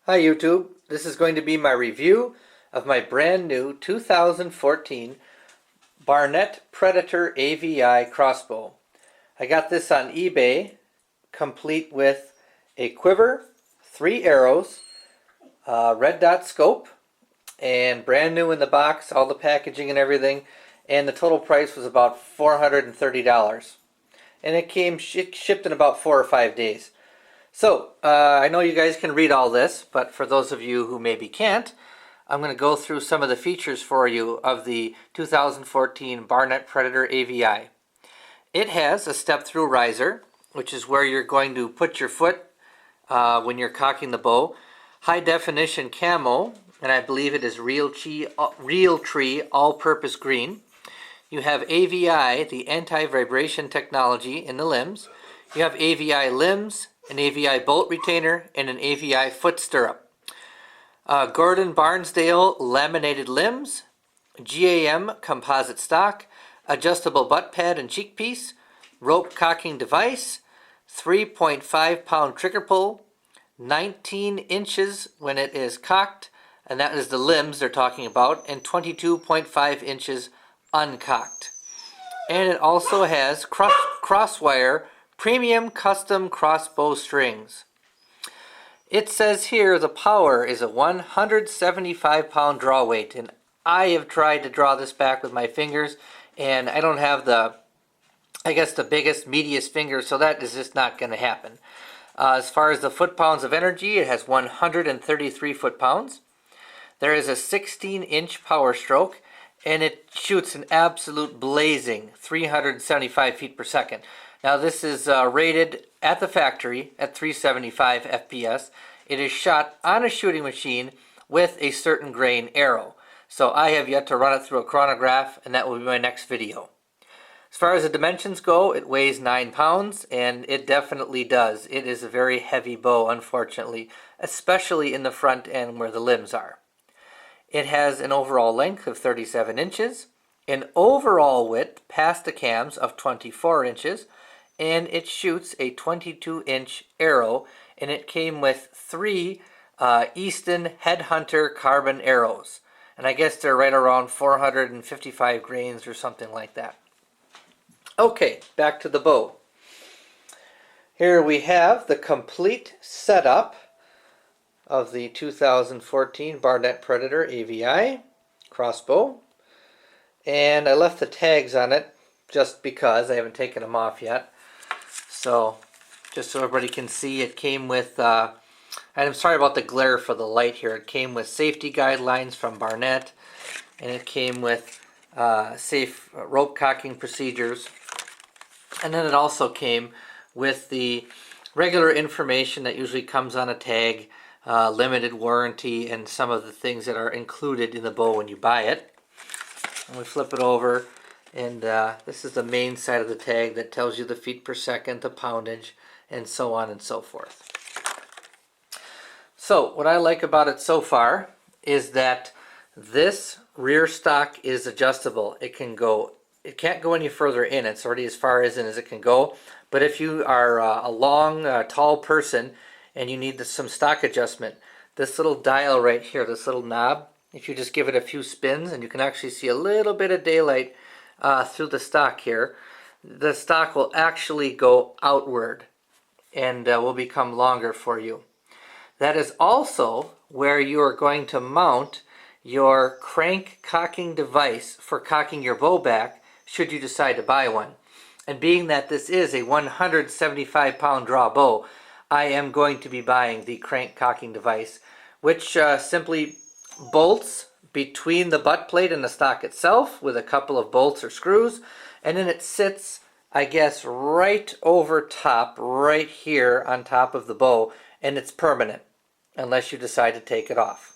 Hi YouTube, this is going to be my review of my brand new 2014 Barnett Predator AVI Crossbow. I got this on eBay, complete with a quiver, 3 arrows, red dot scope, and brand new in the box, all the packaging and everything, and the total price was about $430. And it shipped in about 4 or 5 days. So, I know you guys can read all this, but for those of you who maybe can't, I'm going to go through some of the features for you of the 2014 Barnett Predator AVI. It has a step-through riser, which is where you're going to put your foot when you're cocking the bow. High-definition camo, and I believe it is Realtree all-purpose green. You have AVI, the anti-vibration technology in the limbs. You have AVI limbs, an AVI bolt retainer, and an AVI foot stirrup. Gordon Barnsdale laminated limbs, GAM composite stock, adjustable butt pad and cheek piece, rope cocking device, 3.5 pound trigger pull, 19 inches when it is cocked, and that is the limbs they're talking about, and 22.5 inches uncocked. And it also has crosswire premium custom crossbow strings. It says here the power is a 175 pound draw weight, and I have tried to draw this back with my fingers, and I don't have the biggest, meatiest fingers, so that is just not going to happen. As far as the foot-pounds of energy, it has 133 foot-pounds. There is a 16-inch power stroke, and it shoots an absolute blazing 375 feet per second. Now this is rated at the factory at 375 FPS. It is shot on a shooting machine with a certain grain arrow. So I have yet to run it through a chronograph, and that will be my next video. As far as the dimensions go, it weighs 9 pounds, and it definitely does. It is a very heavy bow, unfortunately, especially in the front end where the limbs are. It has an overall length of 37 inches, an overall width past the cams of 24 inches, and it shoots a 22-inch arrow, and it came with 3 Easton Headhunter carbon arrows. And I guess they're right around 455 grains or something like that. Okay, back to the bow. Here we have the complete setup of the 2014 Barnett Predator AVI Crossbow. And I left the tags on it just because I haven't taken them off yet. So, just so everybody can see, it came with, and I'm sorry about the glare for the light here, it came with safety guidelines from Barnett, and it came with safe rope cocking procedures, and then it also came with the regular information that usually comes on a tag, limited warranty, and some of the things that are included in the bow when you buy it. And we flip it over. And this is the main side of the tag that tells you the feet per second, the poundage, and so on and so forth. So what I like about it so far is that this rear stock is adjustable. It can't go any further in. It's already as far in as it can go. But if you are a long, tall person and you need some stock adjustment, this little dial right here, this little knob, if you just give it a few spins, and you can actually see a little bit of daylight through the stock here, the stock will actually go outward and will become longer for you. That is also where you are going to mount your crank cocking device for cocking your bow back should you decide to buy one. And being that this is a 175 pound draw bow, I am going to be buying the crank cocking device, which simply bolts between the butt plate and the stock itself with a couple of bolts or screws, and then it sits, I guess, right over top, right here on top of the bow, and it's permanent unless you decide to take it off.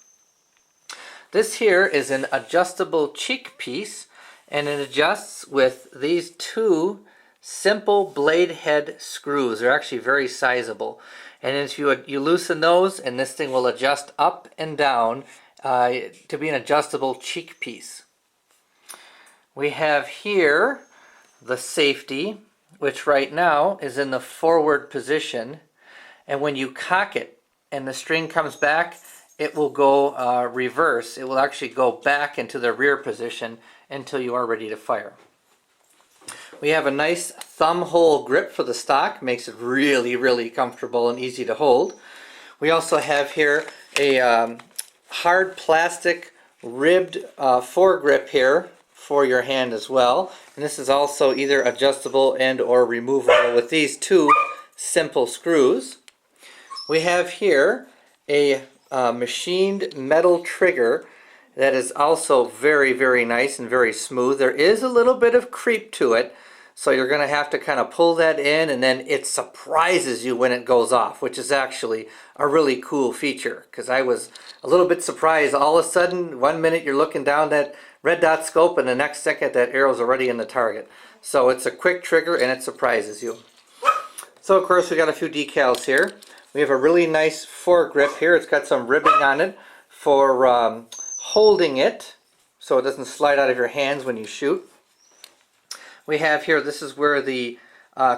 This here is an adjustable cheek piece, and it adjusts with these 2 simple blade head screws. They're actually very sizable, and if you loosen those, and this thing will adjust up and down to be an adjustable cheek piece. We have here the safety, which right now is in the forward position, and when you cock it and the string comes back, it will go reverse. It will actually go back into the rear position until you are ready to fire. We have a nice thumb hole grip for the stock, makes it really, really comfortable and easy to hold. We also have here a hard plastic ribbed foregrip here for your hand as well. And this is also either adjustable and or removable with these two simple screws. We have here a machined metal trigger that is also very, very nice and very smooth. There is a little bit of creep to it, so you're going to have to kind of pull that in, and then it surprises you when it goes off, which is actually a really cool feature, because I was a little bit surprised. All of a sudden, one minute you're looking down that red dot scope, and the next second that arrow's already in the target. So it's a quick trigger, and it surprises you. So of course we got a few decals here. We have a really nice foregrip here. It's got some ribbing on it for holding it so it doesn't slide out of your hands when you shoot. We have here, this is where the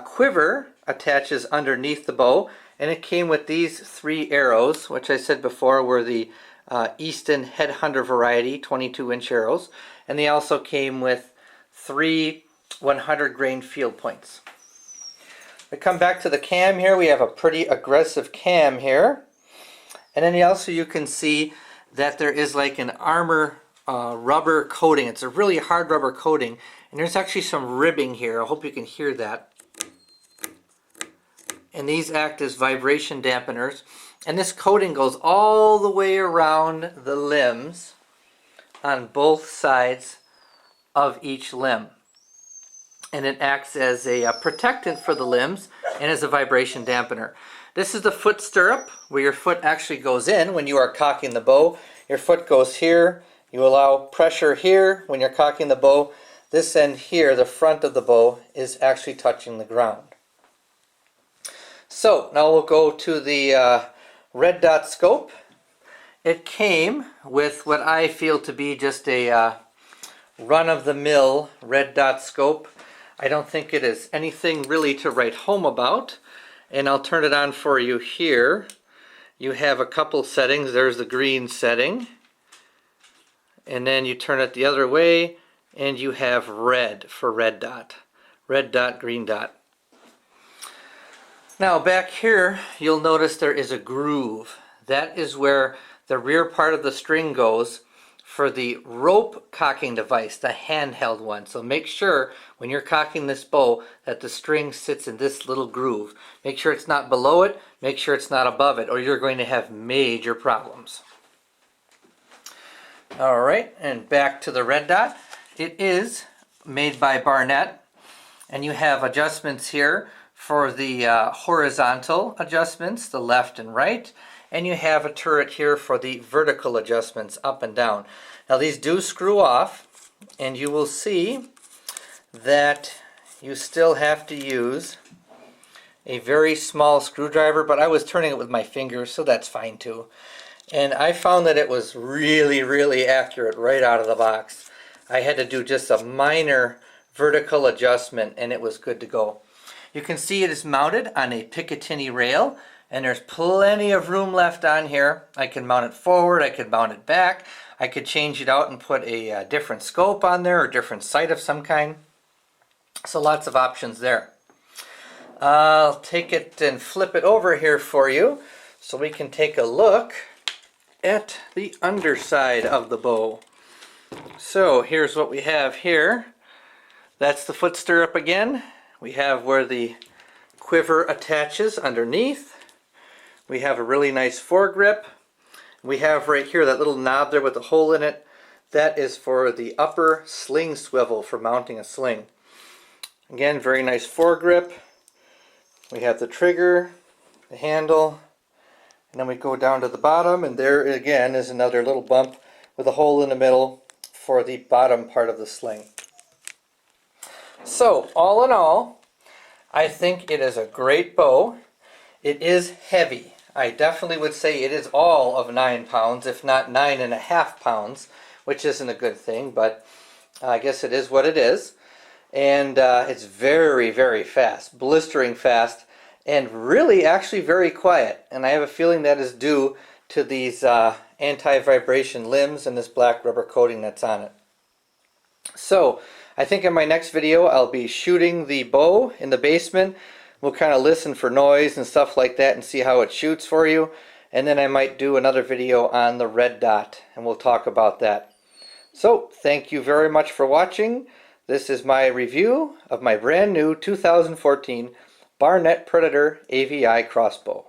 quiver attaches underneath the bow, and it came with these 3 arrows, which I said before were the Easton Headhunter variety 22-inch arrows, and they also came with 3 100 grain field points. We come back to the cam here. We have a pretty aggressive cam here, and then also you can see that there is like an armor rubber coating. It's a really hard rubber coating, and there's actually some ribbing here. I hope you can hear that. And these act as vibration dampeners, and this coating goes all the way around the limbs on both sides of each limb, and it acts as a protectant for the limbs and as a vibration dampener. This is the foot stirrup, where your foot actually goes in when you are cocking the bow. Your foot goes here. You allow pressure here when you're cocking the bow. This end here, the front of the bow, is actually touching the ground. So now we'll go to the red dot scope. It came with what I feel to be just a run-of-the-mill red dot scope. I don't think it is anything really to write home about, and I'll turn it on for you here. You have a couple settings. There's the green setting, and then you turn it the other way and you have red for red dot, green dot. Now back here you'll notice there is a groove. That is where the rear part of the string goes for the rope cocking device, the handheld one. So make sure when you're cocking this bow that the string sits in this little groove. Make sure it's not below it, make sure it's not above it, or you're going to have major problems. Alright, and back to the red dot. It is made by Barnett, and you have adjustments here for the horizontal adjustments, the left and right, and you have a turret here for the vertical adjustments up and down. Now these do screw off, and you will see that you still have to use a very small screwdriver, but I was turning it with my fingers, so that's fine too. And I found that it was really, really accurate right out of the box. I had to do just a minor vertical adjustment and it was good to go. You can see it is mounted on a Picatinny rail, and there's plenty of room left on here. I can mount it forward, I could mount it back, I could change it out and put a different scope on there or different sight of some kind. So lots of options there. I'll take it and flip it over here for you so we can take a look at the underside of the bow. So here's what we have here. That's the foot stirrup again. We have where the quiver attaches underneath. We have a really nice foregrip. We have right here that little knob there with a hole in it. That is for the upper sling swivel for mounting a sling. Again, very nice foregrip. We have the trigger, the handle, and then we go down to the bottom, and there again is another little bump with a hole in the middle for the bottom part of the sling. So, all in all, I think it is a great bow. It is heavy. I definitely would say it is all of 9 pounds, if not 9.5 pounds, which isn't a good thing, but I guess it is what it is. And it's very, very fast, blistering fast. and really actually very quiet. And I have a feeling that is due to these anti-vibration limbs and this black rubber coating that's on it. So I think in my next video I'll be shooting the bow in the basement. We'll kind of listen for noise and stuff like that and see how it shoots for you. And then I might do another video on the red dot and we'll talk about that. So thank you very much for watching. This is my review of my brand new 2014 Barnett Predator AVI Crossbow.